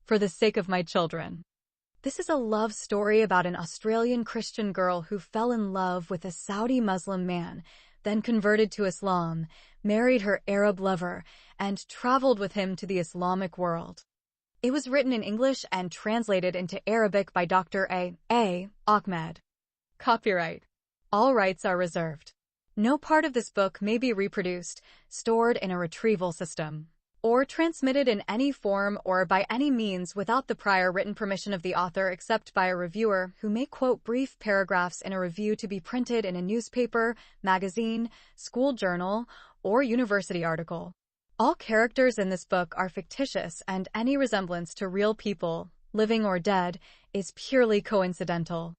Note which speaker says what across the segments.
Speaker 1: for the sake of my children. This is a love story about an Australian Christian girl who fell in love with a Saudi Muslim man, then converted to Islam, married her Arab lover, and traveled with him to the Islamic world. It was written in English and translated into Arabic by Dr. A. Ahmed. Copyright. All rights are reserved. No part of this book may be reproduced, stored in a retrieval system, or transmitted in any form or by any means without the prior written permission of the author except by a reviewer who may quote brief paragraphs in a review to be printed in a newspaper, magazine, school journal, or university article. All characters in this book are fictitious and any resemblance to real people, living or dead, is purely coincidental.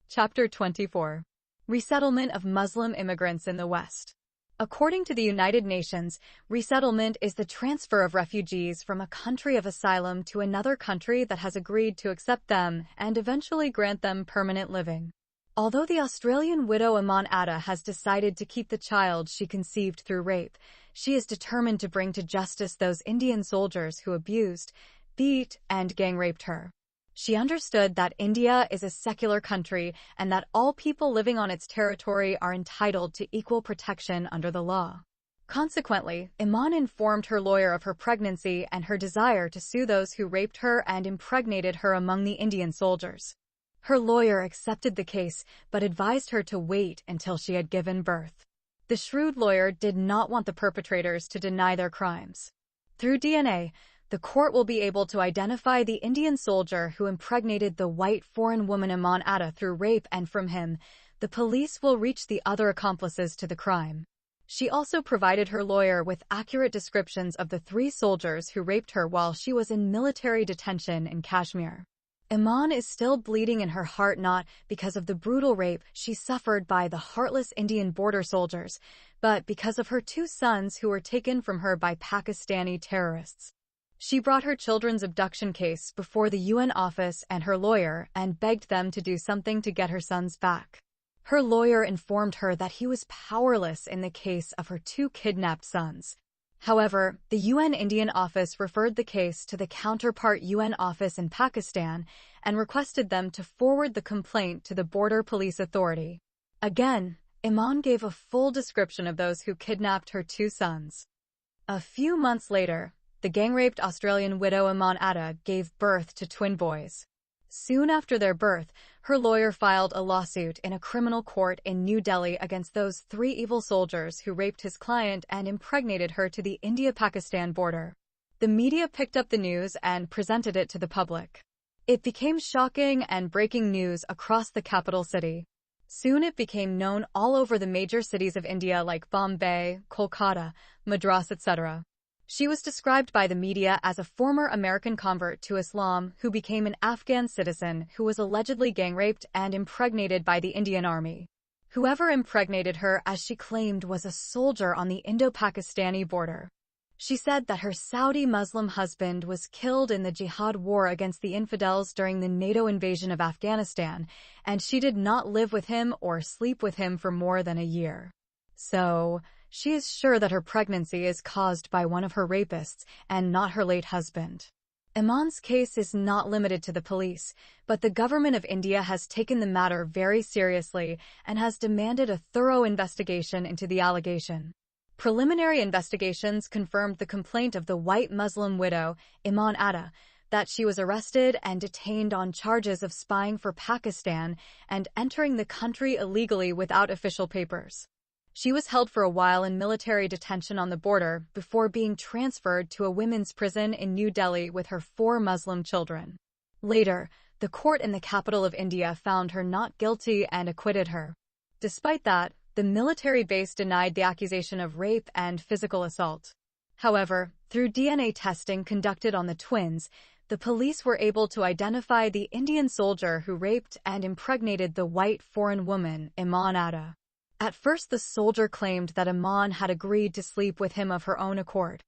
Speaker 1: Chapter 24. Resettlement of Muslim immigrants in the West. According to the United Nations, resettlement is the transfer of refugees from a country of asylum to another country that has agreed to accept them and eventually grant them permanent living. Although the Australian widow Iman Atta has decided to keep the child she conceived through rape, she is determined to bring to justice those Indian soldiers who abused, beat, and gang-raped her. She understood that India is a secular country and that all people living on its territory are entitled to equal protection under the law. Consequently, Iman informed her lawyer of her pregnancy and her desire to sue those who raped her and impregnated her among the Indian soldiers. Her lawyer accepted the case but advised her to wait until she had given birth. The shrewd lawyer did not want the perpetrators to deny their crimes. Through DNA, the court will be able to identify the Indian soldier who impregnated the white foreign woman Iman Atta through rape, and from him, the police will reach the other accomplices to the crime. She also provided her lawyer with accurate descriptions of the 3 soldiers who raped her while she was in military detention in Kashmir. Iman is still bleeding in her heart, not because of the brutal rape she suffered by the heartless Indian border soldiers, but because of her 2 sons who were taken from her by Pakistani terrorists. She brought her children's abduction case before the UN office and her lawyer and begged them to do something to get her sons back. Her lawyer informed her that he was powerless in the case of her 2 kidnapped sons. However, the UN Indian office referred the case to the counterpart UN office in Pakistan and requested them to forward the complaint to the Border Police Authority. Again, Iman gave a full description of those who kidnapped her 2 sons. A few months later, the gang-raped Australian widow Iman Atta gave birth to twin boys. Soon after their birth, her lawyer filed a lawsuit in a criminal court in New Delhi against those 3 evil soldiers who raped his client and impregnated her to the India-Pakistan border. The media picked up the news and presented it to the public. It became shocking and breaking news across the capital city. Soon it became known all over the major cities of India like Bombay, Kolkata, Madras, etc. She was described by the media as a former American convert to Islam who became an Afghan citizen who was allegedly gang-raped and impregnated by the Indian Army. Whoever impregnated her, as she claimed, was a soldier on the Indo-Pakistani border. She said that her Saudi Muslim husband was killed in the jihad war against the infidels during the NATO invasion of Afghanistan, and she did not live with him or sleep with him for more than a year. So, she is sure that her pregnancy is caused by one of her rapists and not her late husband. Iman's case is not limited to the police, but the government of India has taken the matter very seriously and has demanded a thorough investigation into the allegation. Preliminary investigations confirmed the complaint of the white Muslim widow, Iman Atta, that she was arrested and detained on charges of spying for Pakistan and entering the country illegally without official papers. She was held for a while in military detention on the border before being transferred to a women's prison in New Delhi with her 4 Muslim children. Later, the court in the capital of India found her not guilty and acquitted her. Despite that, the military base denied the accusation of rape and physical assault. However, through DNA testing conducted on the twins, the police were able to identify the Indian soldier who raped and impregnated the white foreign woman, Iman Atta. At first, the soldier claimed that Iman had agreed to sleep with him of her own accord.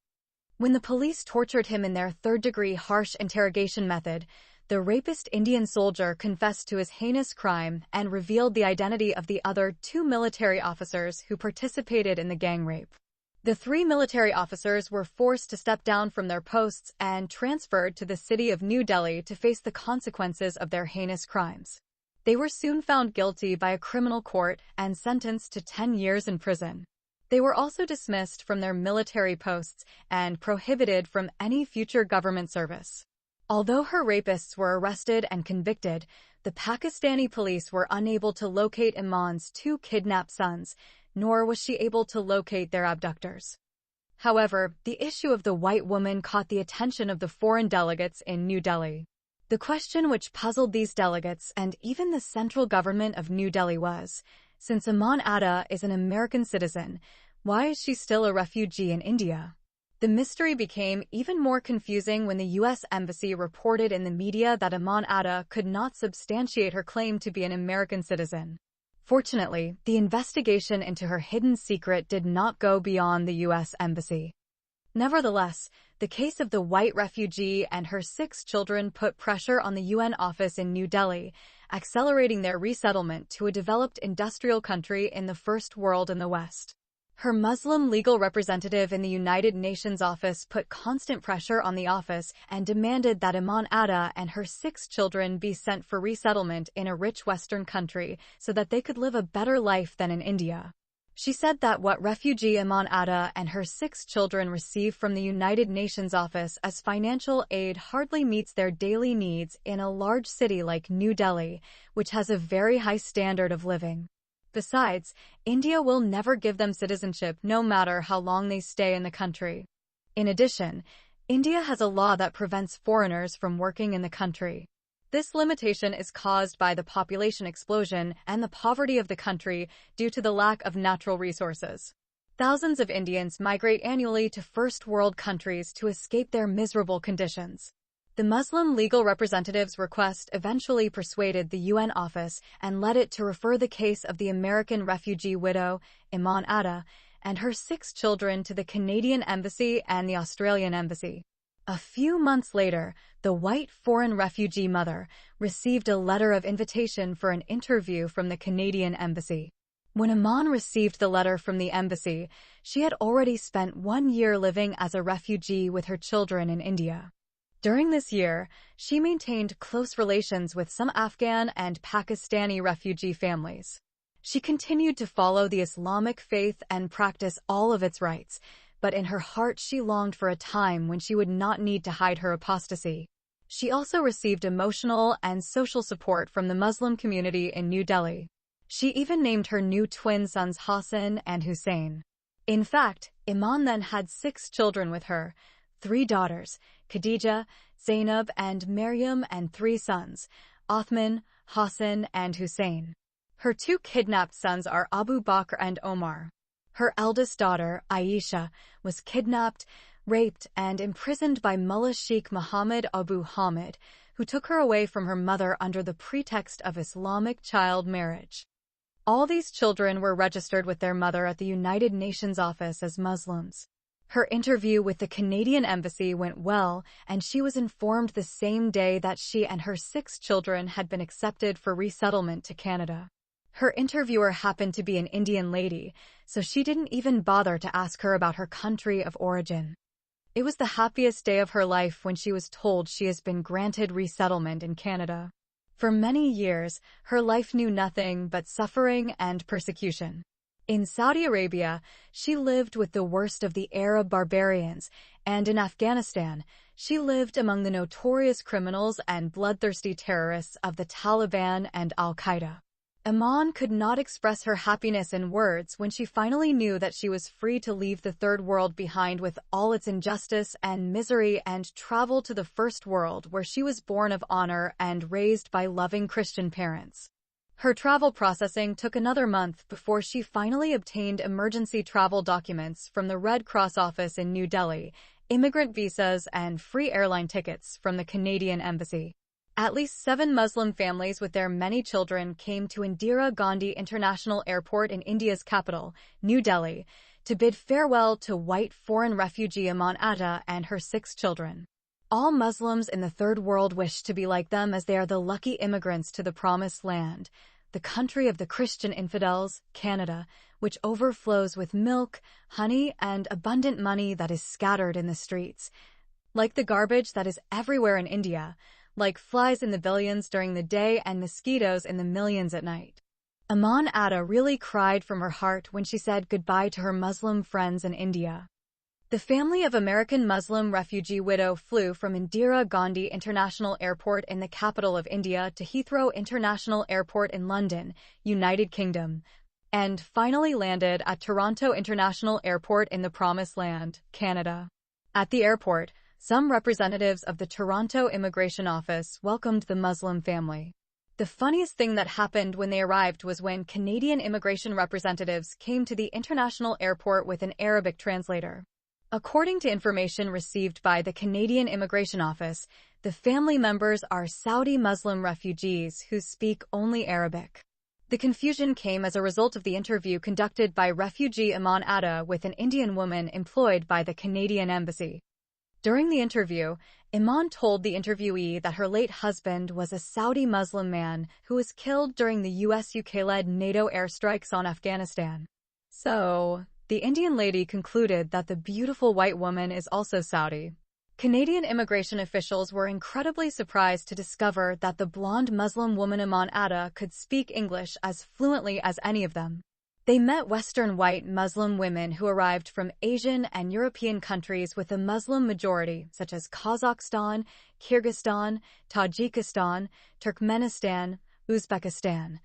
Speaker 1: When the police tortured him in their 3rd-degree harsh interrogation method, the rapist Indian soldier confessed to his heinous crime and revealed the identity of the other 2 military officers who participated in the gang rape. The three military officers were forced to step down from their posts and transferred to the city of New Delhi to face the consequences of their heinous crimes. They were soon found guilty by a criminal court and sentenced to 10 years in prison. They were also dismissed from their military posts and prohibited from any future government service. Although her rapists were arrested and convicted, the Pakistani police were unable to locate Iman's two kidnapped sons, nor was she able to locate their abductors. However, the issue of the white woman caught the attention of the foreign delegates in New Delhi. The question which puzzled these delegates and even the central government of New Delhi was, since Iman Atta is an American citizen, why is she still a refugee in India? The mystery became even more confusing when the U.S. Embassy reported in the media that Iman Atta could not substantiate her claim to be an American citizen. Fortunately, the investigation into her hidden secret did not go beyond the U.S. Embassy. Nevertheless, the case of the white refugee and her 6 children put pressure on the UN office in New Delhi, accelerating their resettlement to a developed industrial country in the First World in the West. Her Muslim legal representative in the United Nations office put constant pressure on the office and demanded that Iman Atta and her 6 children be sent for resettlement in a rich Western country so that they could live a better life than in India. She said that what refugee Iman Atta and her 6 children receive from the United Nations office as financial aid hardly meets their daily needs in a large city like New Delhi, which has a very high standard of living. Besides, India will never give them citizenship no matter how long they stay in the country. In addition, India has a law that prevents foreigners from working in the country. This limitation is caused by the population explosion and the poverty of the country due to the lack of natural resources. Thousands of Indians migrate annually to first world countries to escape their miserable conditions. The Muslim legal representative's request eventually persuaded the UN office and led it to refer the case of the American refugee widow, Iman Atta, and her 6 children to the Canadian Embassy and the Australian Embassy. A few months later, the white foreign refugee mother received a letter of invitation for an interview from the Canadian Embassy. When Iman received the letter from the embassy, she had already spent 1 year living as a refugee with her children in India. During this year, she maintained close relations with some Afghan and Pakistani refugee families. She continued to follow the Islamic faith and practice all of its rites, but in her heart she longed for a time when she would not need to hide her apostasy. She also received emotional and social support from the Muslim community in New Delhi. She even named her new twin sons Hassan and Hussein. In fact, Iman then had 6 children with her, 3 daughters, Khadija, Zainab, and Maryam, and 3 sons, Othman, Hassan, and Hussein. Her 2 kidnapped sons are Abu Bakr and Omar. Her eldest daughter, Aisha, was kidnapped, raped, and imprisoned by Mullah Sheikh Muhammad Abu Hamid, who took her away from her mother under the pretext of Islamic child marriage. All these children were registered with their mother at the United Nations office as Muslims. Her interview with the Canadian Embassy went well, and she was informed the same day that she and her 6 children had been accepted for resettlement to Canada. Her interviewer happened to be an Indian lady, so she didn't even bother to ask her about her country of origin. It was the happiest day of her life when she was told she has been granted resettlement in Canada. For many years, her life knew nothing but suffering and persecution. In Saudi Arabia, she lived with the worst of the Arab barbarians, and in Afghanistan, she lived among the notorious criminals and bloodthirsty terrorists of the Taliban and Al-Qaeda. Iman could not express her happiness in words when she finally knew that she was free to leave the third world behind with all its injustice and misery and travel to the first world where she was born of honor and raised by loving Christian parents. Her travel processing took another month before she finally obtained emergency travel documents from the Red Cross office in New Delhi, immigrant visas, and free airline tickets from the Canadian Embassy. At least 7 Muslim families with their many children came to Indira Gandhi International Airport in India's capital, New Delhi, to bid farewell to white foreign refugee Iman Atta and her 6 children. All Muslims in the Third World wish to be like them as they are the lucky immigrants to the Promised Land, the country of the Christian infidels, Canada, which overflows with milk, honey, and abundant money that is scattered in the streets. Like the garbage that is everywhere in India, like flies in the billions during the day and mosquitoes in the millions at night. Aman Atta really cried from her heart when she said goodbye to her Muslim friends in India. The family of American Muslim refugee widow flew from Indira Gandhi International Airport in the capital of India to Heathrow International Airport in London, United Kingdom, and finally landed at Toronto International Airport in the Promised Land, Canada. At the airport, some representatives of the Toronto Immigration Office welcomed the Muslim family. The funniest thing that happened when they arrived was when Canadian immigration representatives came to the international airport with an Arabic translator. According to information received by the Canadian Immigration Office, the family members are Saudi Muslim refugees who speak only Arabic. The confusion came as a result of the interview conducted by refugee Aman Atta with an Indian woman employed by the Canadian Embassy. During the interview, Iman told the interviewee that her late husband was a Saudi Muslim man who was killed during the US-UK-led NATO airstrikes on Afghanistan. So, the Indian lady concluded that the beautiful white woman is also Saudi. Canadian immigration officials were incredibly surprised to discover that the blonde Muslim woman Aman Atta could speak English as fluently as any of them. They met Western white Muslim women who arrived from Asian and European countries with a Muslim majority, such as Kazakhstan, Kyrgyzstan, Tajikistan, Turkmenistan, Uzbekistan,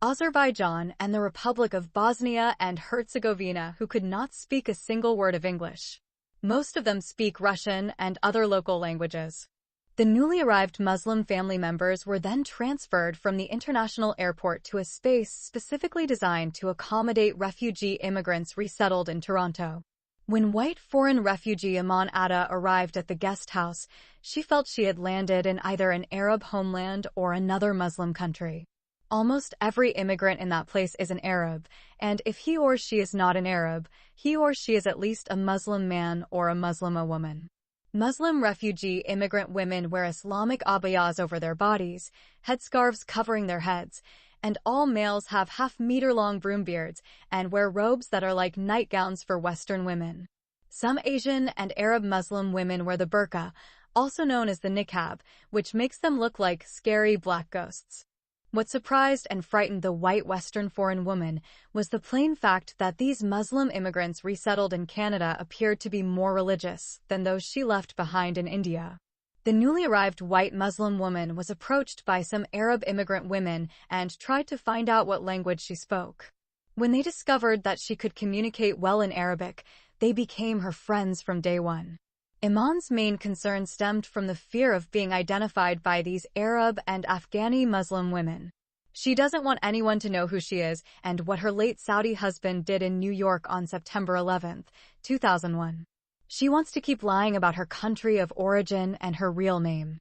Speaker 1: Azerbaijan, and the Republic of Bosnia and Herzegovina, who could not speak a single word of English. Most of them speak Russian and other local languages. The newly arrived Muslim family members were then transferred from the international airport to a space specifically designed to accommodate refugee immigrants resettled in Toronto. When white foreign refugee Aman Atta arrived at the guest house, she felt she had landed in either an Arab homeland or another Muslim country. Almost every immigrant in that place is an Arab, and if he or she is not an Arab, he or she is at least a Muslim man or a Muslima woman. Muslim refugee immigrant women wear Islamic abayas over their bodies, headscarves covering their heads, and all males have half-meter-long broom beards and wear robes that are like nightgowns for Western women. Some Asian and Arab Muslim women wear the burqa, also known as the niqab, which makes them look like scary black ghosts. What surprised and frightened the white Western foreign woman was the plain fact that these Muslim immigrants resettled in Canada appeared to be more religious than those she left behind in India. The newly arrived white Muslim woman was approached by some Arab immigrant women and tried to find out what language she spoke. When they discovered that she could communicate well in Arabic, they became her friends from day one. Iman's main concern stemmed from the fear of being identified by these Arab and Afghani Muslim women. She doesn't want anyone to know who she is and what her late Saudi husband did in New York on September 11, 2001. She wants to keep lying about her country of origin and her real name.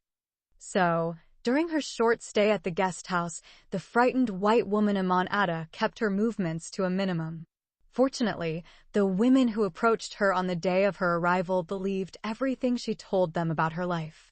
Speaker 1: So, during her short stay at the guest house, the frightened white woman Aman Atta kept her movements to a minimum. Fortunately, the women who approached her on the day of her arrival believed everything she told them about her life.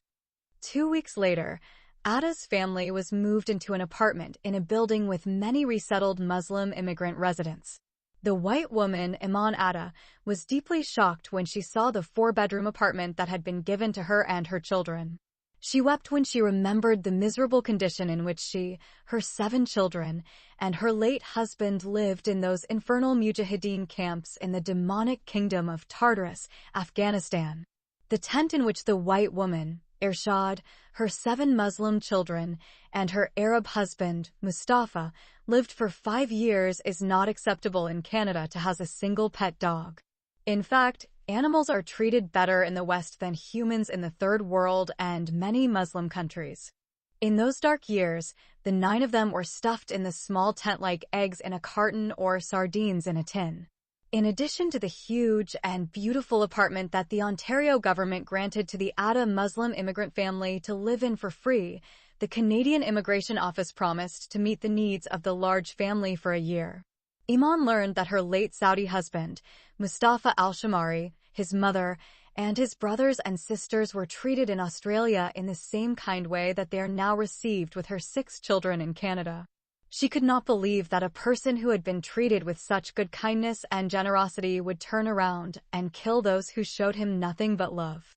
Speaker 1: 2 weeks later, Atta's family was moved into an apartment in a building with many resettled Muslim immigrant residents. The white woman, Aman Atta, was deeply shocked when she saw the 4-bedroom apartment that had been given to her and her children. She wept when she remembered the miserable condition in which she, her 7 children, and her late husband lived in those infernal mujahideen camps in the demonic kingdom of Tartarus, Afghanistan. The tent in which the white woman, Irshad, her 7 Muslim children, and her Arab husband, Mustafa, lived for 5 years is not acceptable in Canada to house a single pet dog. In fact, animals are treated better in the West than humans in the Third World and many Muslim countries. In those dark years, the 9 of them were stuffed in the small tent like eggs in a carton or sardines in a tin. In addition to the huge and beautiful apartment that the Ontario government granted to the Atta Muslim immigrant family to live in for free, the Canadian Immigration Office promised to meet the needs of the large family for a year. Iman learned that her late Saudi husband, Mustafa Al-Shamari, his mother, and his brothers and sisters were treated in Australia in the same kind way that they are now received with her 6 children in Canada. She could not believe that a person who had been treated with such good kindness and generosity would turn around and kill those who showed him nothing but love.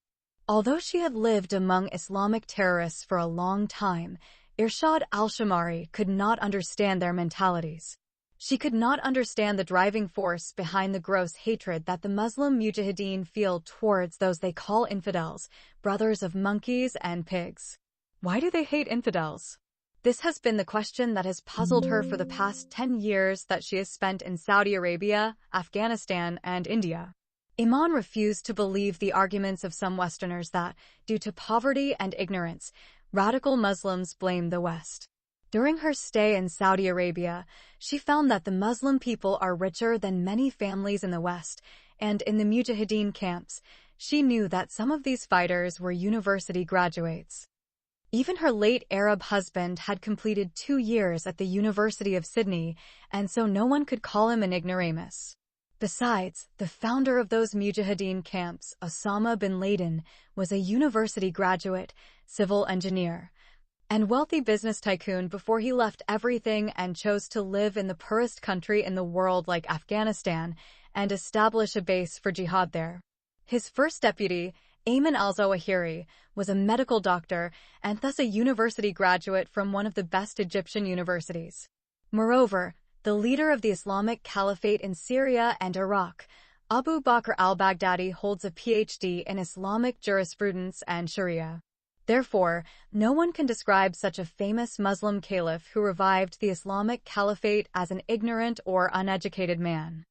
Speaker 1: Although she had lived among Islamic terrorists for a long time, Irshad al-Shamari could not understand their mentalities. She could not understand the driving force behind the gross hatred that the Muslim mujahideen feel towards those they call infidels, brothers of monkeys and pigs. Why do they hate infidels? This has been the question that has puzzled her for the past 10 years that she has spent in Saudi Arabia, Afghanistan, and India. Iman refused to believe the arguments of some Westerners that, due to poverty and ignorance, radical Muslims blame the West. During her stay in Saudi Arabia, she found that the Muslim people are richer than many families in the West, and in the Mujahideen camps, she knew that some of these fighters were university graduates. Even her late Arab husband had completed 2 years at the University of Sydney, and so no one could call him an ignoramus. Besides, the founder of those Mujahideen camps, Osama bin Laden, was a university graduate, civil engineer, and wealthy business tycoon before he left everything and chose to live in the poorest country in the world like Afghanistan and establish a base for jihad there. His first deputy, Ayman al-Zawahiri, was a medical doctor and thus a university graduate from one of the best Egyptian universities. Moreover, the leader of the Islamic Caliphate in Syria and Iraq, Abu Bakr al-Baghdadi, holds a PhD in Islamic jurisprudence and Sharia. Therefore, no one can describe such a famous Muslim caliph who revived the Islamic Caliphate as an ignorant or uneducated man.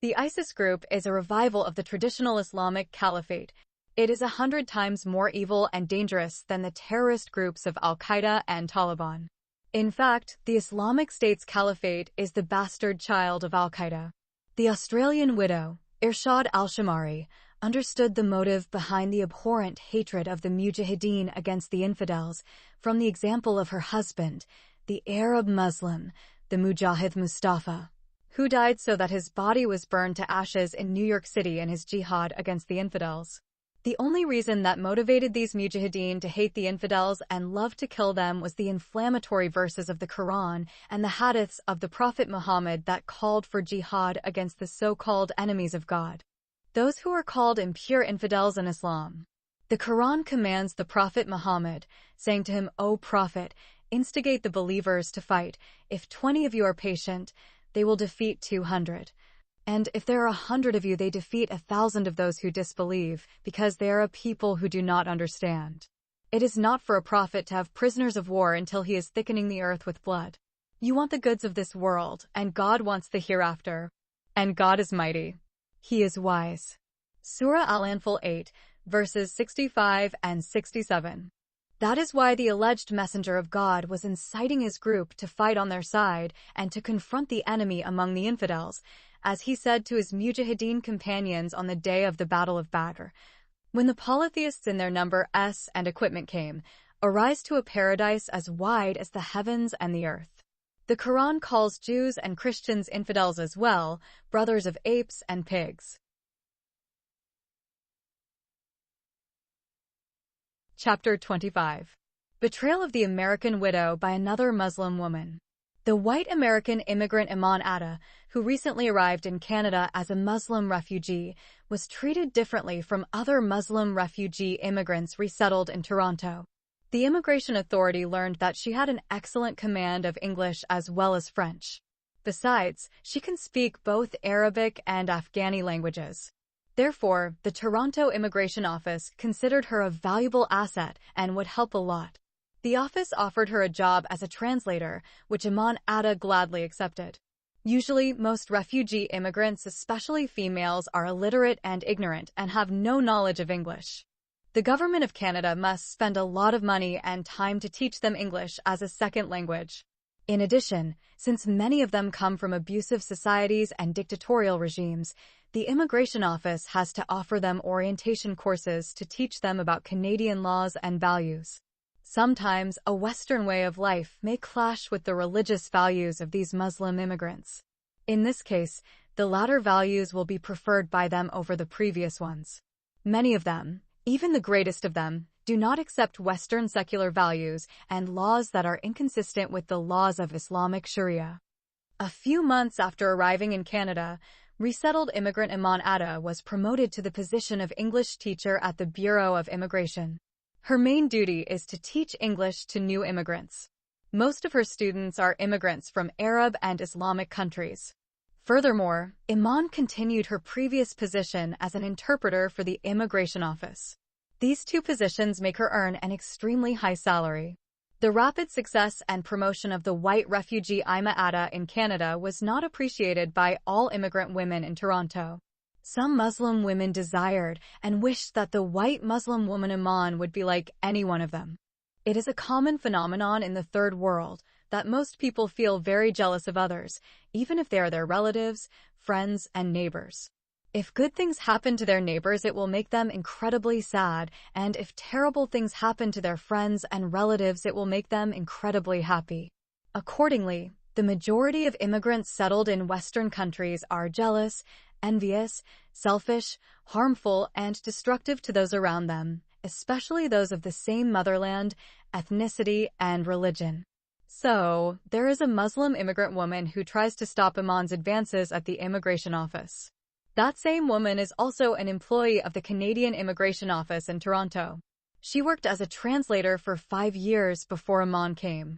Speaker 1: The ISIS group is a revival of the traditional Islamic Caliphate. It is 100 times more evil and dangerous than the terrorist groups of Al-Qaeda and Taliban. In fact, the Islamic State's caliphate is the bastard child of Al-Qaeda. The Australian widow, Irshad al-Shamari, understood the motive behind the abhorrent hatred of the Mujahideen against the infidels from the example of her husband, the Arab Muslim, the Mujahid Mustafa, who died so that his body was burned to ashes in New York City in his jihad against the infidels. The only reason that motivated these Mujahideen to hate the infidels and love to kill them was the inflammatory verses of the Quran and the hadiths of the Prophet Muhammad that called for jihad against the so-called enemies of God, those who are called impure infidels in Islam. The Quran commands the Prophet Muhammad, saying to him, "O Prophet, instigate the believers to fight. If 20 of you are patient, they will defeat 200. And if there are 100 of you, they defeat 1,000 of those who disbelieve, because they are a people who do not understand. It is not for a prophet to have prisoners of war until he is thickening the earth with blood. You want the goods of this world, and God wants the hereafter. And God is mighty. He is wise." Surah Al-Anfal 8, verses 65 and 67. That is why the alleged messenger of God was inciting his group to fight on their side and to confront the enemy among the infidels, as he said to his Mujahideen companions on the day of the Battle of Badr. When the polytheists in their numbers and equipment came, arise to a paradise as wide as the heavens and the earth. The Quran calls Jews and Christians infidels as well, brothers of apes and pigs. Chapter 25. Betrayal of the American Widow by Another Muslim Woman. The white American immigrant Iman Atta, who recently arrived in Canada as a Muslim refugee, was treated differently from other Muslim refugee immigrants resettled in Toronto. The immigration authority learned that she had an excellent command of English as well as French. Besides, she can speak both Arabic and Afghani languages. Therefore, the Toronto Immigration Office considered her a valuable asset and would help a lot. The office offered her a job as a translator, which Iman Atta gladly accepted. Usually, most refugee immigrants, especially females, are illiterate and ignorant and have no knowledge of English. The government of Canada must spend a lot of money and time to teach them English as a second language. In addition, since many of them come from abusive societies and dictatorial regimes, the Immigration Office has to offer them orientation courses to teach them about Canadian laws and values. Sometimes, a Western way of life may clash with the religious values of these Muslim immigrants. In this case, the latter values will be preferred by them over the previous ones. Many of them, even the greatest of them, do not accept Western secular values and laws that are inconsistent with the laws of Islamic Sharia. A few months after arriving in Canada, resettled immigrant Iman Atta was promoted to the position of English teacher at the Bureau of Immigration. Her main duty is to teach English to new immigrants. Most of her students are immigrants from Arab and Islamic countries. Furthermore, Iman continued her previous position as an interpreter for the Immigration Office. These two positions make her earn an extremely high salary. The rapid success and promotion of the white refugee Ima Atta in Canada was not appreciated by all immigrant women in Toronto. Some Muslim women desired and wished that the white Muslim woman Iman would be like any one of them. It is a common phenomenon in the Third World that most people feel very jealous of others, even if they are their relatives, friends, and neighbors. If good things happen to their neighbors, it will make them incredibly sad, and if terrible things happen to their friends and relatives, it will make them incredibly happy. Accordingly, the majority of immigrants settled in Western countries are jealous, envious, selfish, harmful, and destructive to those around them, especially those of the same motherland, ethnicity, and religion. So, there is a Muslim immigrant woman who tries to stop Iman's advances at the Immigration Office. That same woman is also an employee of the Canadian Immigration Office in Toronto. She worked as a translator for 5 years before Iman came.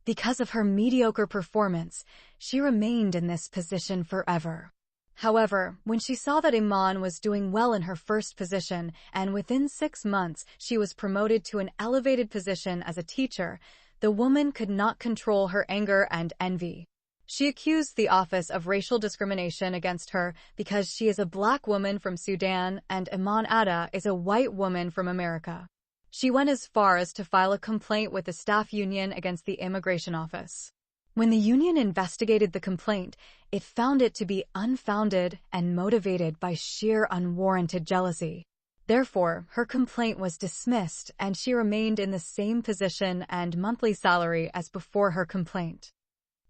Speaker 1: Because of her mediocre performance, she remained in this position forever. However, when she saw that Iman was doing well in her first position, and within 6 months she was promoted to an elevated position as a teacher, the woman could not control her anger and envy. She accused the office of racial discrimination against her because she is a black woman from Sudan and Iman Atta is a white woman from America. She went as far as to file a complaint with the staff union against the Immigration Office. When the union investigated the complaint, it found it to be unfounded and motivated by sheer unwarranted jealousy. Therefore, her complaint was dismissed and she remained in the same position and monthly salary as before her complaint.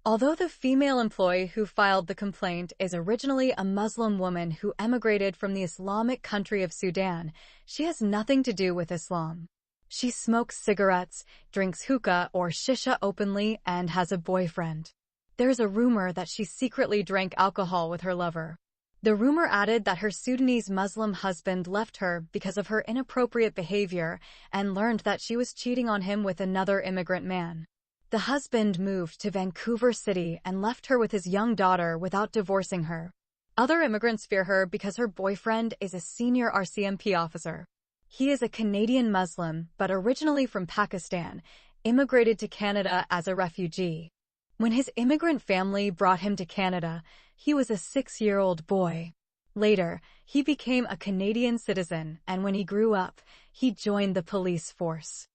Speaker 1: Although the female employee who filed the complaint is originally a Muslim woman who emigrated from the Islamic country of Sudan, she has nothing to do with Islam. She smokes cigarettes, drinks hookah or shisha openly, and has a boyfriend. There's a rumor that she secretly drank alcohol with her lover. The rumor added that her Sudanese Muslim husband left her because of her inappropriate behavior and learned that she was cheating on him with another immigrant man. The husband moved to Vancouver City and left her with his young daughter without divorcing her. Other immigrants fear her because her boyfriend is a senior RCMP officer. He is a Canadian Muslim, but originally from Pakistan, immigrated to Canada as a refugee. When his immigrant family brought him to Canada, he was a 6-year-old boy. Later, he became a Canadian citizen, and when he grew up, he joined the police force.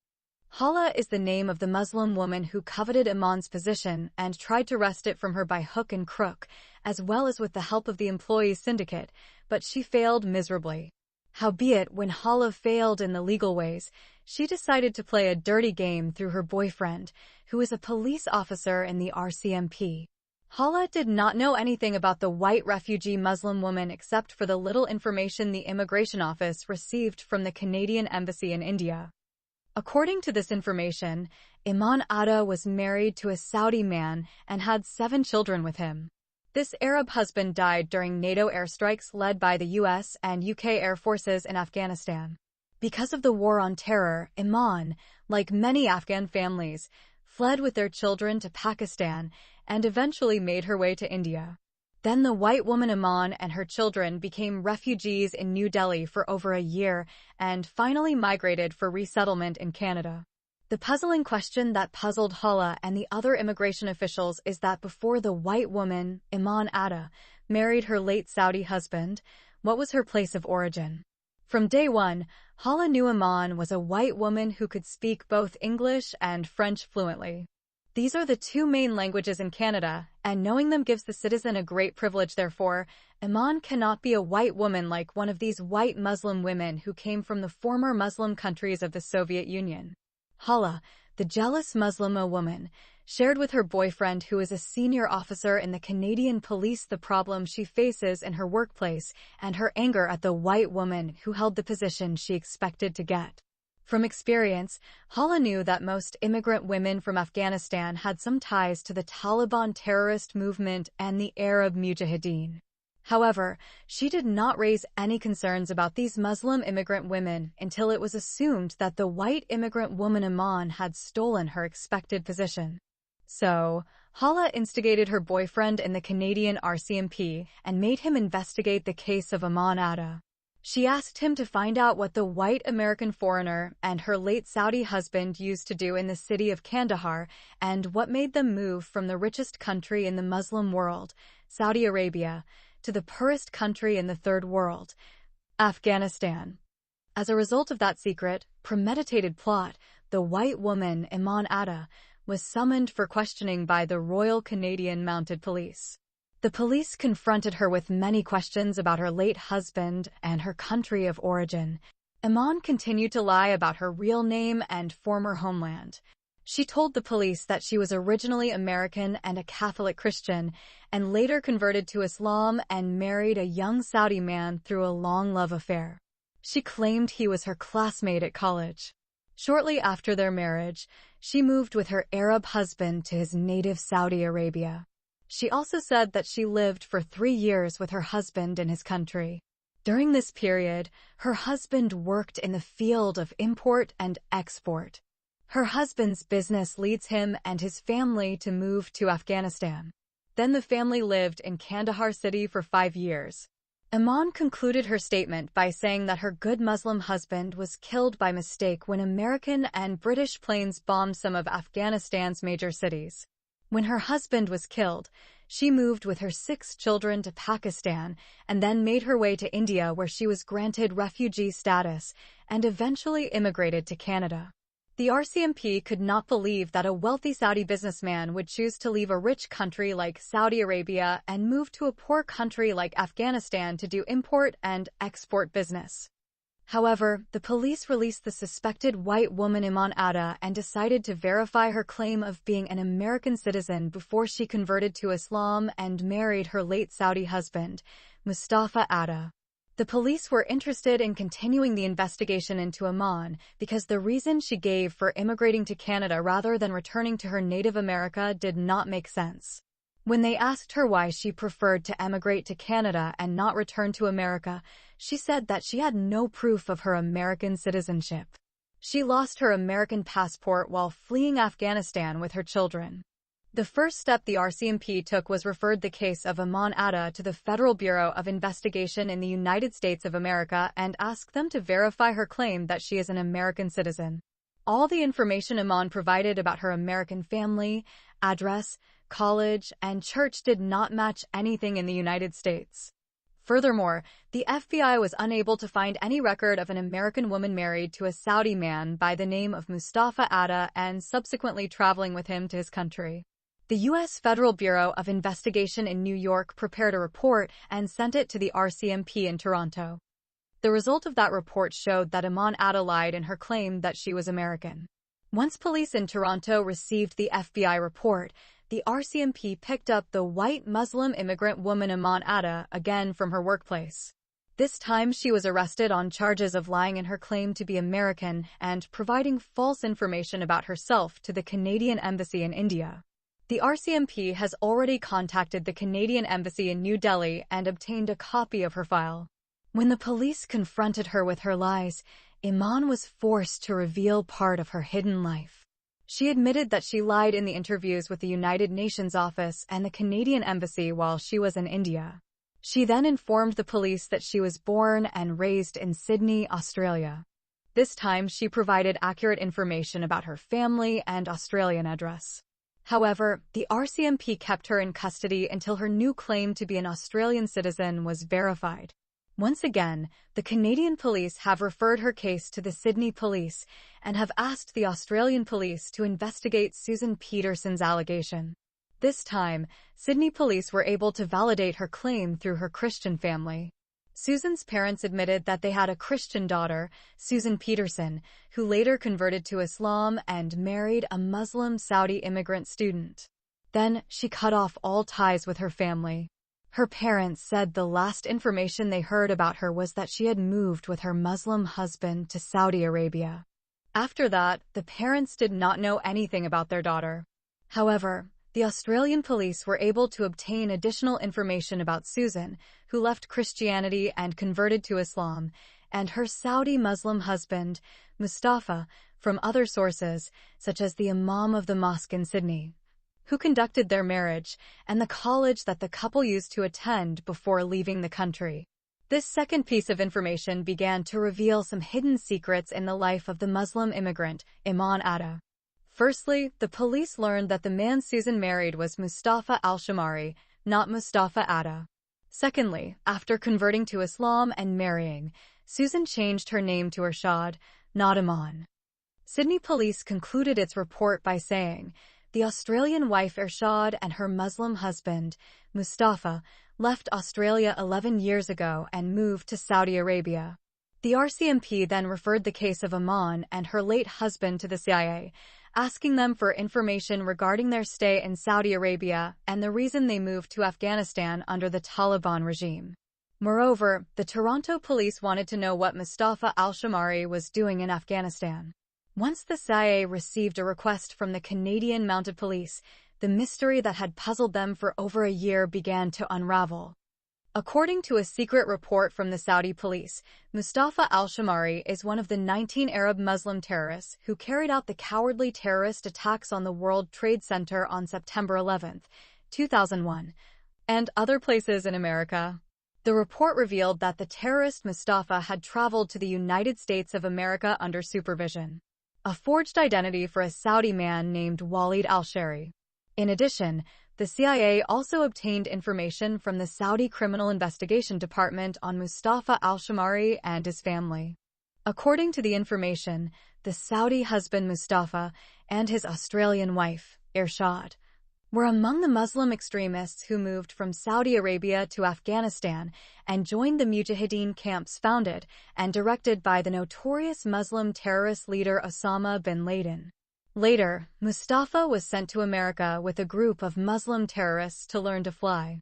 Speaker 1: Hala is the name of the Muslim woman who coveted Iman's position and tried to wrest it from her by hook and crook, as well as with the help of the employees syndicate, but she failed miserably. Howbeit, when Hala failed in the legal ways, she decided to play a dirty game through her boyfriend, who is a police officer in the RCMP. Hala did not know anything about the white refugee Muslim woman except for the little information the Immigration Office received from the Canadian Embassy in India. According to this information, Iman Atta was married to a Saudi man and had 7 children with him. This Arab husband died during NATO airstrikes led by the US and UK Air Forces in Afghanistan. Because of the war on terror, Iman, like many Afghan families, fled with their children to Pakistan and eventually made her way to India. Then the white woman Iman and her children became refugees in New Delhi for over a year and finally migrated for resettlement in Canada. The puzzling question that puzzled Hala and the other immigration officials is that before the white woman, Iman Atta, married her late Saudi husband, what was her place of origin? From day one, Hala knew Iman was a white woman who could speak both English and French fluently. These are the 2 main languages in Canada, and knowing them gives the citizen a great privilege. Therefore, Iman cannot be a white woman like one of these white Muslim women who came from the former Muslim countries of the Soviet Union. Hala, the jealous Muslima woman, shared with her boyfriend, who is a senior officer in the Canadian police, the problem she faces in her workplace and her anger at the white woman who held the position she expected to get. From experience, Hala knew that most immigrant women from Afghanistan had some ties to the Taliban terrorist movement and the Arab Mujahideen. However, she did not raise any concerns about these Muslim immigrant women until it was assumed that the white immigrant woman Iman had stolen her expected position. So, Hala instigated her boyfriend in the Canadian RCMP and made him investigate the case of Iman Atta. She asked him to find out what the white American foreigner and her late Saudi husband used to do in the city of Kandahar and what made them move from the richest country in the Muslim world, Saudi Arabia, to the poorest country in the Third World, Afghanistan. As a result of that secret, premeditated plot, the white woman, Iman Atta, was summoned for questioning by the Royal Canadian Mounted Police. The police confronted her with many questions about her late husband and her country of origin. Iman continued to lie about her real name and former homeland. She told the police that she was originally American and a Catholic Christian, and later converted to Islam and married a young Saudi man through a long love affair. She claimed he was her classmate at college. Shortly after their marriage, she moved with her Arab husband to his native Saudi Arabia. She also said that she lived for 3 years with her husband in his country. During this period, her husband worked in the field of import and export. Her husband's business leads him and his family to move to Afghanistan. Then the family lived in Kandahar city for 5 years. Iman concluded her statement by saying that her good Muslim husband was killed by mistake when American and British planes bombed some of Afghanistan's major cities. When her husband was killed, she moved with her 6 children to Pakistan and then made her way to India where she was granted refugee status and eventually immigrated to Canada. The RCMP could not believe that a wealthy Saudi businessman would choose to leave a rich country like Saudi Arabia and move to a poor country like Afghanistan to do import and export business. However, the police released the suspected white woman Iman Atta and decided to verify her claim of being an American citizen before she converted to Islam and married her late Saudi husband, Mustafa Atta. The police were interested in continuing the investigation into Iman because the reason she gave for immigrating to Canada rather than returning to her native America did not make sense. When they asked her why she preferred to emigrate to Canada and not return to America, she said that she had no proof of her American citizenship. She lost her American passport while fleeing Afghanistan with her children. The first step the RCMP took was referred the case of Iman Atta to the Federal Bureau of Investigation in the United States of America and asked them to verify her claim that she is an American citizen. All the information Iman provided about her American family, address, college, and church did not match anything in the United States. Furthermore, the FBI was unable to find any record of an American woman married to a Saudi man by the name of Mustafa Atta and subsequently traveling with him to his country. The U.S. Federal Bureau of Investigation in New York prepared a report and sent it to the RCMP in Toronto. The result of that report showed that Iman Atta lied in her claim that she was American. Once police in Toronto received the FBI report, the RCMP picked up the white Muslim immigrant woman Iman Atta again from her workplace. This time she was arrested on charges of lying in her claim to be American and providing false information about herself to the Canadian Embassy in India. The RCMP has already contacted the Canadian Embassy in New Delhi and obtained a copy of her file. When the police confronted her with her lies, Iman was forced to reveal part of her hidden life. She admitted that she lied in the interviews with the United Nations office and the Canadian Embassy while she was in India. She then informed the police that she was born and raised in Sydney, Australia. This time she provided accurate information about her family and Australian address. However, the RCMP kept her in custody until her new claim to be an Australian citizen was verified. Once again, the Canadian police have referred her case to the Sydney police and have asked the Australian police to investigate Susan Peterson's allegation. This time, Sydney police were able to validate her claim through her Christian family. Susan's parents admitted that they had a Christian daughter, Susan Peterson, who later converted to Islam and married a Muslim Saudi immigrant student. Then, she cut off all ties with her family. Her parents said the last information they heard about her was that she had moved with her Muslim husband to Saudi Arabia. After that, the parents did not know anything about their daughter. However, the Australian police were able to obtain additional information about Susan, who left Christianity and converted to Islam, and her Saudi Muslim husband, Mustafa, from other sources, such as the Imam of the mosque in Sydney, who conducted their marriage, and the college that the couple used to attend before leaving the country. This second piece of information began to reveal some hidden secrets in the life of the Muslim immigrant, Iman Atta. Firstly, the police learned that the man Susan married was Mustafa al-Shamari, not Mustafa Atta. Secondly, after converting to Islam and marrying, Susan changed her name to Irshad, not Iman. Sydney police concluded its report by saying, the Australian wife Irshad and her Muslim husband, Mustafa, left Australia 11 years ago and moved to Saudi Arabia. The RCMP then referred the case of Iman and her late husband to the CIA, asking them for information regarding their stay in Saudi Arabia and the reason they moved to Afghanistan under the Taliban regime. Moreover, the Toronto police wanted to know what Mustafa al-Shamari was doing in Afghanistan. Once the CIA received a request from the Canadian Mounted Police, the mystery that had puzzled them for over a year began to unravel. According to a secret report from the Saudi police, Mustafa al-Shamari is one of the 19 Arab Muslim terrorists who carried out the cowardly terrorist attacks on the World Trade Center on September 11, 2001, and other places in America. The report revealed that the terrorist Mustafa had traveled to the United States of America under supervision, a forged identity for a Saudi man named Walid al-Shari. In addition, the CIA also obtained information from the Saudi Criminal Investigation Department on Mustafa al-Shamari and his family. According to the information, the Saudi husband Mustafa and his Australian wife, Irshad, were among the Muslim extremists who moved from Saudi Arabia to Afghanistan and joined the Mujahideen camps founded and directed by the notorious Muslim terrorist leader Osama bin Laden. Later, Mustafa was sent to America with a group of Muslim terrorists to learn to fly.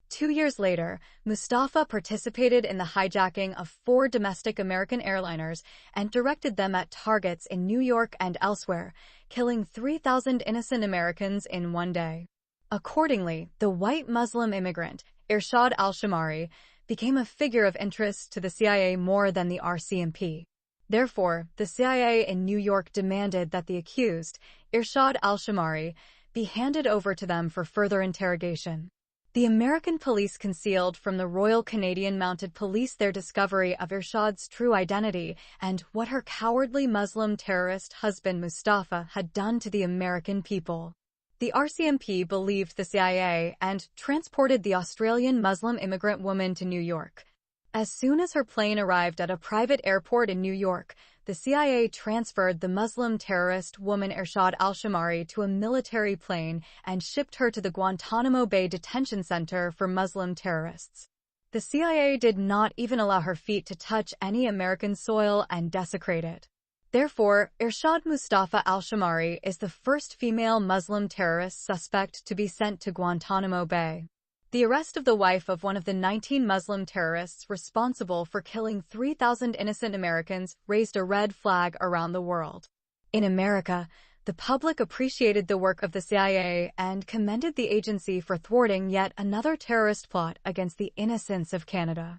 Speaker 1: 2 years later, Mustafa participated in the hijacking of 4 domestic American airliners and directed them at targets in New York and elsewhere, killing 3,000 innocent Americans in one day. Accordingly, the white Muslim immigrant, Irshad al-Shamari, became a figure of interest to the CIA more than the RCMP. Therefore, the CIA in New York demanded that the accused, Irshad al-Shamari, be handed over to them for further interrogation. The American police concealed from the Royal Canadian Mounted Police their discovery of Irshad's true identity and what her cowardly Muslim terrorist husband Mustafa had done to the American people. The RCMP believed the CIA and transported the Australian Muslim immigrant woman to New York. As soon as her plane arrived at a private airport in New York, the CIA transferred the Muslim terrorist woman Irshad al-Shamari to a military plane and shipped her to the Guantanamo Bay Detention Center for Muslim terrorists. The CIA did not even allow her feet to touch any American soil and desecrate it. Therefore, Irshad Mustafa al-Shamari is the first female Muslim terrorist suspect to be sent to Guantanamo Bay. The arrest of the wife of one of the 19 Muslim terrorists responsible for killing 3,000 innocent Americans raised a red flag around the world. In America, the public appreciated the work of the CIA and commended the agency for thwarting yet another terrorist plot against the innocents of Canada.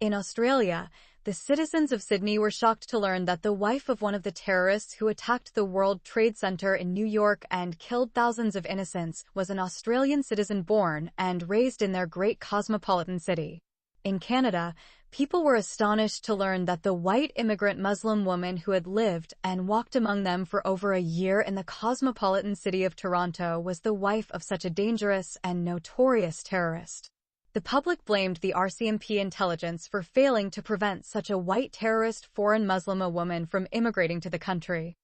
Speaker 1: In Australia, the citizens of Sydney were shocked to learn that the wife of one of the terrorists who attacked the World Trade Center in New York and killed thousands of innocents was an Australian citizen born and raised in their great cosmopolitan city. In Canada, people were astonished to learn that the white immigrant Muslim woman who had lived and walked among them for over a year in the cosmopolitan city of Toronto was the wife of such a dangerous and notorious terrorist. The public blamed the RCMP intelligence for failing to prevent such a white terrorist foreign Muslim woman from immigrating to the country.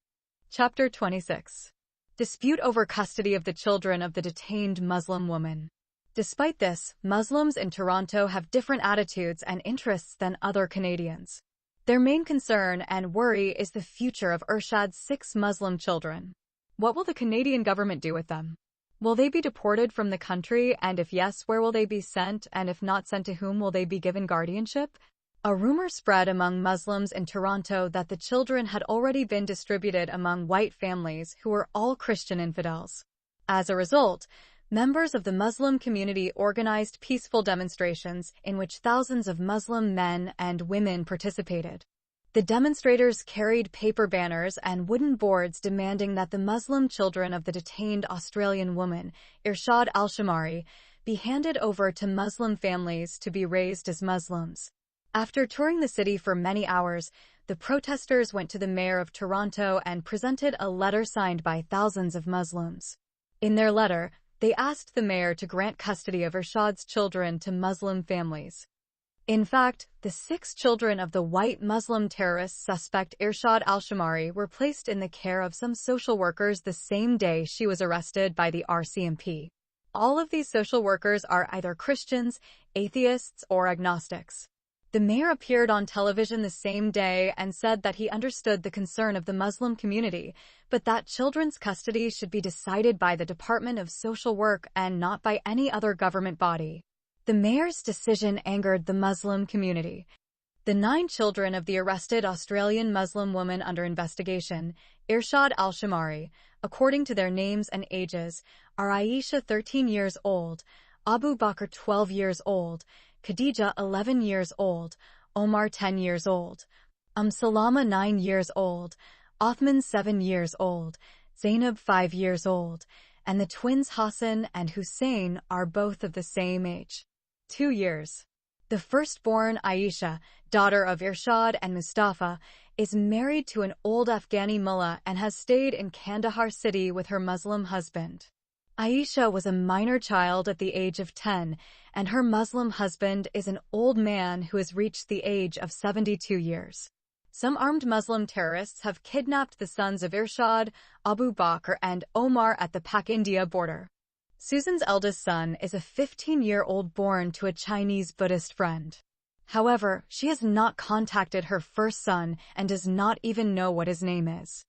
Speaker 1: Chapter 26. Dispute over custody of the children of the detained Muslim woman. Despite this, Muslims in Toronto have different attitudes and interests than other Canadians. Their main concern and worry is the future of Irshad's 6 Muslim children. What will the Canadian government do with them? Will they be deported from the country, and if yes, where will they be sent, and if not sent, to whom will they be given guardianship? A rumor spread among Muslims in Toronto that the children had already been distributed among white families who were all Christian infidels. As a result, members of the Muslim community organized peaceful demonstrations in which thousands of Muslim men and women participated. The demonstrators carried paper banners and wooden boards demanding that the Muslim children of the detained Australian woman, Irshad Al-Shamari, be handed over to Muslim families to be raised as Muslims. After touring the city for many hours, the protesters went to the mayor of Toronto and presented a letter signed by thousands of Muslims. In their letter, they asked the mayor to grant custody of Irshad's children to Muslim families. In fact, the 6 children of the white Muslim terrorist suspect Irshad Al-Shamari were placed in the care of some social workers the same day she was arrested by the RCMP. All of these social workers are either Christians, atheists, or agnostics. The mayor appeared on television the same day and said that he understood the concern of the Muslim community, but that children's custody should be decided by the Department of Social Work and not by any other government body. The mayor's decision angered the Muslim community. The 9 children of the arrested Australian Muslim woman under investigation, Irshad Al-Shamari, according to their names and ages, are Aisha 13 years old, Abu Bakr 12 years old, Khadija 11 years old, Omar 10 years old, Salama 9 years old, Othman 7 years old, Zainab 5 years old, and the twins Hassan and Hussein are both of the same age. 2 years. The firstborn, Aisha, daughter of Irshad and Mustafa, is married to an old Afghani mullah and has stayed in Kandahar city with her Muslim husband. Aisha was a minor child at the age of 10, and her Muslim husband is an old man who has reached the age of 72 years. Some armed Muslim terrorists have kidnapped the sons of Irshad, Abu Bakr, and Omar at the Pak-India border. Susan's eldest son is a 15-year-old born to a Chinese Buddhist friend. However, she has not contacted her first son and does not even know what his name is.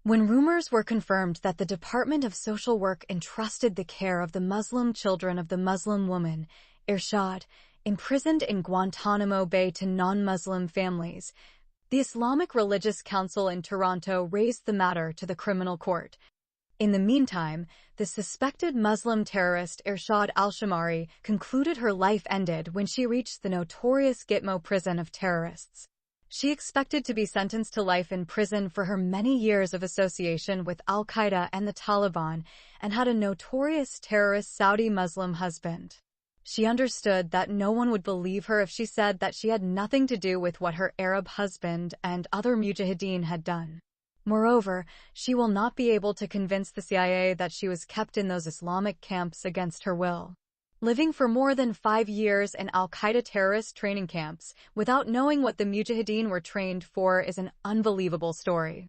Speaker 1: When rumors were confirmed that the Department of Social Work entrusted the care of the Muslim children of the Muslim woman, Irshad, imprisoned in Guantanamo Bay to non-Muslim families, the Islamic Religious Council in Toronto raised the matter to the criminal court. In the meantime, the suspected Muslim terrorist Irshad Al-Shamari concluded her life ended when she reached the notorious Gitmo prison of terrorists. She expected to be sentenced to life in prison for her many years of association with Al-Qaeda and the Taliban and had a notorious terrorist Saudi Muslim husband. She understood that no one would believe her if she said that she had nothing to do with what her Arab husband and other mujahideen had done. Moreover, she will not be able to convince the CIA that she was kept in those Islamic camps against her will. Living for more than 5 years in Al-Qaeda terrorist training camps without knowing what the Mujahideen were trained for is an unbelievable story.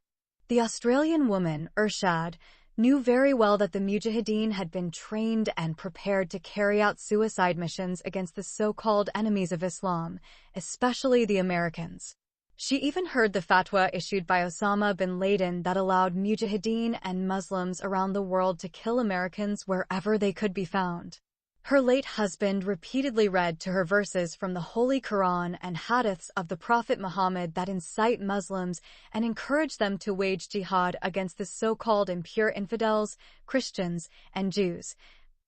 Speaker 1: The Australian woman, Irshad, knew very well that the Mujahideen had been trained and prepared to carry out suicide missions against the so-called enemies of Islam, especially the Americans. She even heard the fatwa issued by Osama bin Laden that allowed Mujahideen and Muslims around the world to kill Americans wherever they could be found. Her late husband repeatedly read to her verses from the Holy Quran and hadiths of the Prophet Muhammad that incite Muslims and encourage them to wage jihad against the so-called impure infidels, Christians, and Jews,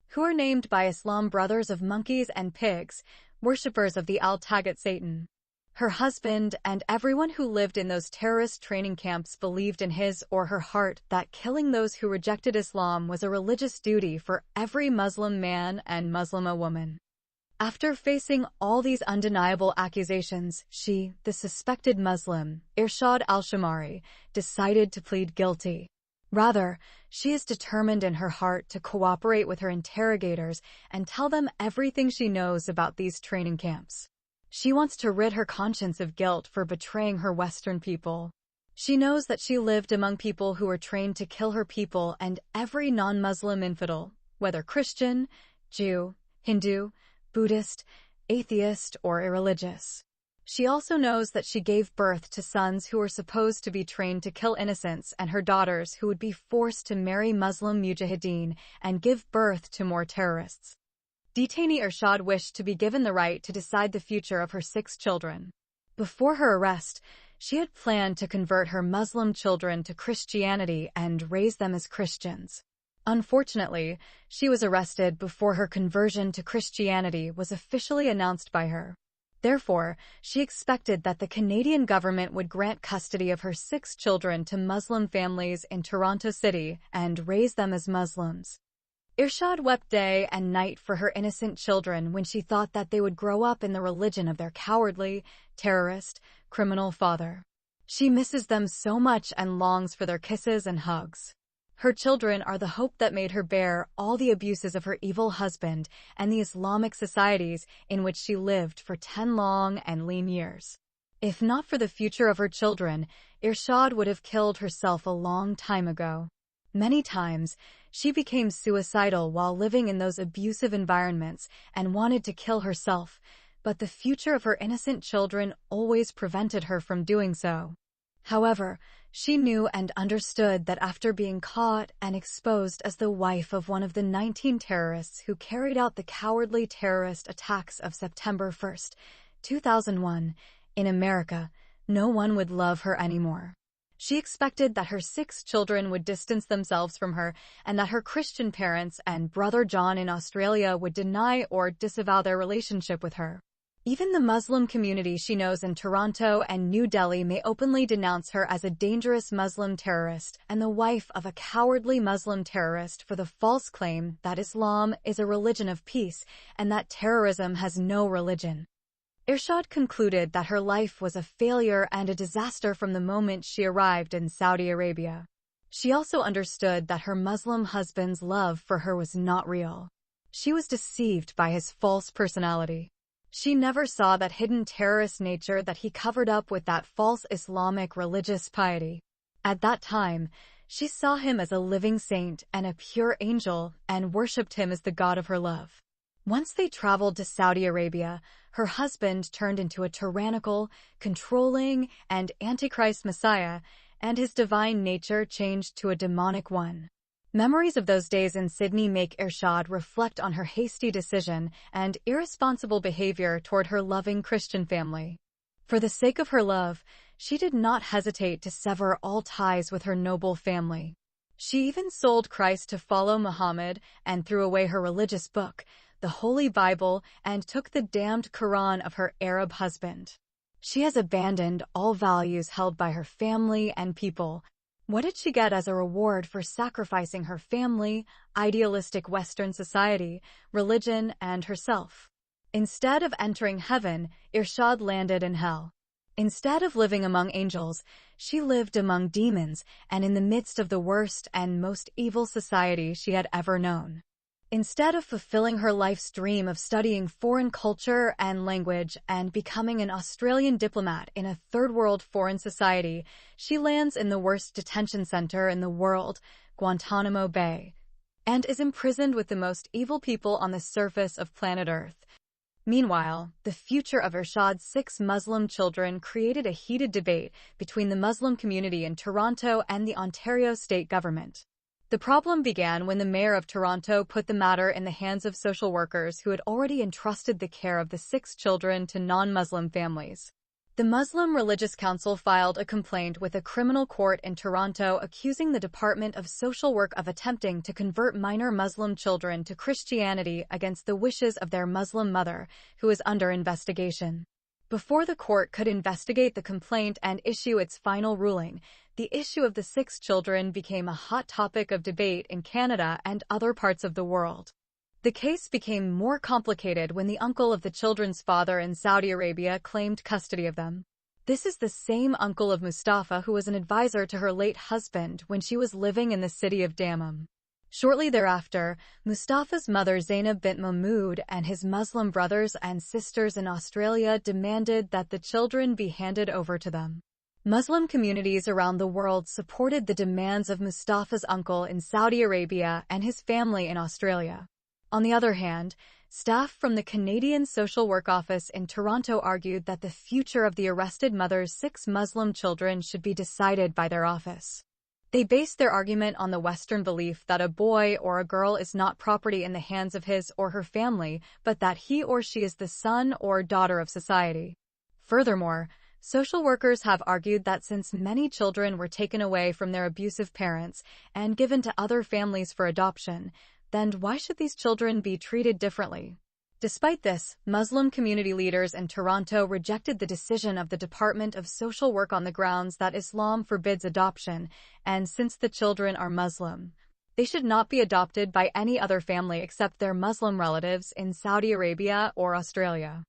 Speaker 1: who are named by Islam brothers of monkeys and pigs, worshippers of the Al-Tagut Satan. Her husband and everyone who lived in those terrorist training camps believed in his or her heart that killing those who rejected Islam was a religious duty for every Muslim man and Muslima woman. After facing all these undeniable accusations, she, the suspected Muslim, Irshad Al-Shamari, decided to plead guilty. Rather, she is determined in her heart to cooperate with her interrogators and tell them everything she knows about these training camps. She wants to rid her conscience of guilt for betraying her Western people. She knows that she lived among people who were trained to kill her people and every non-Muslim infidel, whether Christian, Jew, Hindu, Buddhist, atheist, or irreligious. She also knows that she gave birth to sons who were supposed to be trained to kill innocents and her daughters who would be forced to marry Muslim mujahideen and give birth to more terrorists. Detainee Irshad wished to be given the right to decide the future of her 6 children. Before her arrest, she had planned to convert her Muslim children to Christianity and raise them as Christians. Unfortunately, she was arrested before her conversion to Christianity was officially announced by her. Therefore, she expected that the Canadian government would grant custody of her 6 children to Muslim families in Toronto City and raise them as Muslims. Irshad wept day and night for her innocent children when she thought that they would grow up in the religion of their cowardly, terrorist, criminal father. She misses them so much and longs for their kisses and hugs. Her children are the hope that made her bear all the abuses of her evil husband and the Islamic societies in which she lived for 10 long and lean years. If not for the future of her children, Irshad would have killed herself a long time ago. Many times, she became suicidal while living in those abusive environments and wanted to kill herself, but the future of her innocent children always prevented her from doing so. However, she knew and understood that after being caught and exposed as the wife of one of the 19 terrorists who carried out the cowardly terrorist attacks of September 1, 2001, in America, no one would love her anymore. She expected that her 6 children would distance themselves from her and that her Christian parents and brother John in Australia would deny or disavow their relationship with her. Even the Muslim community she knows in Toronto and New Delhi may openly denounce her as a dangerous Muslim terrorist and the wife of a cowardly Muslim terrorist for the false claim that Islam is a religion of peace and that terrorism has no religion. Irshad concluded that her life was a failure and a disaster from the moment she arrived in Saudi Arabia. She also understood that her Muslim husband's love for her was not real. She was deceived by his false personality. She never saw that hidden terrorist nature that he covered up with that false Islamic religious piety. At that time, she saw him as a living saint and a pure angel and worshipped him as the God of her love. Once they traveled to Saudi Arabia, her husband turned into a tyrannical, controlling, and antichrist messiah, and his divine nature changed to a demonic one. Memories of those days in Sydney make Irshad reflect on her hasty decision and irresponsible behavior toward her loving Christian family. For the sake of her love, she did not hesitate to sever all ties with her noble family. She even sold Christ to follow Muhammad and threw away her religious book, the Holy Bible, and took the damned Quran of her Arab husband. She has abandoned all values held by her family and people. What did she get as a reward for sacrificing her family, idealistic Western society, religion, and herself? Instead of entering heaven, Irshad landed in hell. Instead of living among angels, she lived among demons and in the midst of the worst and most evil society she had ever known. Instead of fulfilling her life's dream of studying foreign culture and language and becoming an Australian diplomat in a third-world foreign society, she lands in the worst detention center in the world, Guantanamo Bay, and is imprisoned with the most evil people on the surface of planet Earth. Meanwhile, the future of Irshad's 6 Muslim children created a heated debate between the Muslim community in Toronto and the Ontario state government. The problem began when the mayor of Toronto put the matter in the hands of social workers who had already entrusted the care of the 6 children to non-Muslim families. The Muslim Religious Council filed a complaint with a criminal court in Toronto accusing the Department of Social Work of attempting to convert minor Muslim children to Christianity against the wishes of their Muslim mother, who is under investigation. Before the court could investigate the complaint and issue its final ruling, the issue of the 6 children became a hot topic of debate in Canada and other parts of the world. The case became more complicated when the uncle of the children's father in Saudi Arabia claimed custody of them. This is the same uncle of Mustafa who was an advisor to her late husband when she was living in the city of Dammam. Shortly thereafter, Mustafa's mother Zainab bint Mahmood and his Muslim brothers and sisters in Australia demanded that the children be handed over to them. Muslim communities around the world supported the demands of Mustafa's uncle in Saudi Arabia and his family in Australia. On the other hand, staff from the Canadian Social Work Office in Toronto argued that the future of the arrested mother's 6 Muslim children should be decided by their office. They based their argument on the Western belief that a boy or a girl is not property in the hands of his or her family, but that he or she is the son or daughter of society. Furthermore, Social workers have argued that since many children were taken away from their abusive parents and given to other families for adoption, then why should these children be treated differently? Despite this, Muslim community leaders in Toronto rejected the decision of the Department of Social Work on the grounds that Islam forbids adoption, and since the children are Muslim, they should not be adopted by any other family except their Muslim relatives in Saudi Arabia or Australia.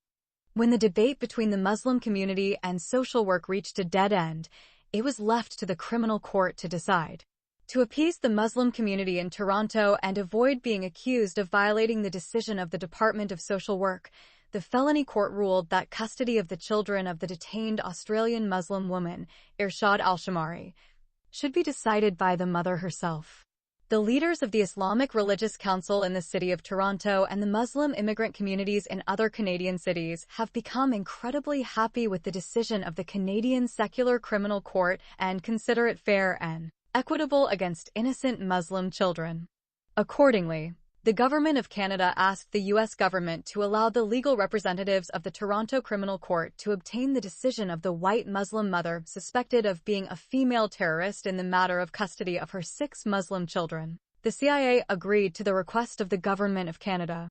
Speaker 1: When the debate between the Muslim community and social work reached a dead end, it was left to the criminal court to decide. To appease the Muslim community in Toronto and avoid being accused of violating the decision of the Department of Social Work, the felony court ruled that custody of the children of the detained Australian Muslim woman, Irshad Al-Shamari, should be decided by the mother herself. The leaders of the Islamic Religious Council in the city of Toronto and the Muslim immigrant communities in other Canadian cities have become incredibly happy with the decision of the Canadian Secular Criminal Court and consider it fair and equitable against innocent Muslim children. Accordingly, the Government of Canada asked the U.S. government to allow the legal representatives of the Toronto Criminal Court to obtain the decision of the white Muslim mother suspected of being a female terrorist in the matter of custody of her 6 Muslim children. The CIA agreed to the request of the Government of Canada.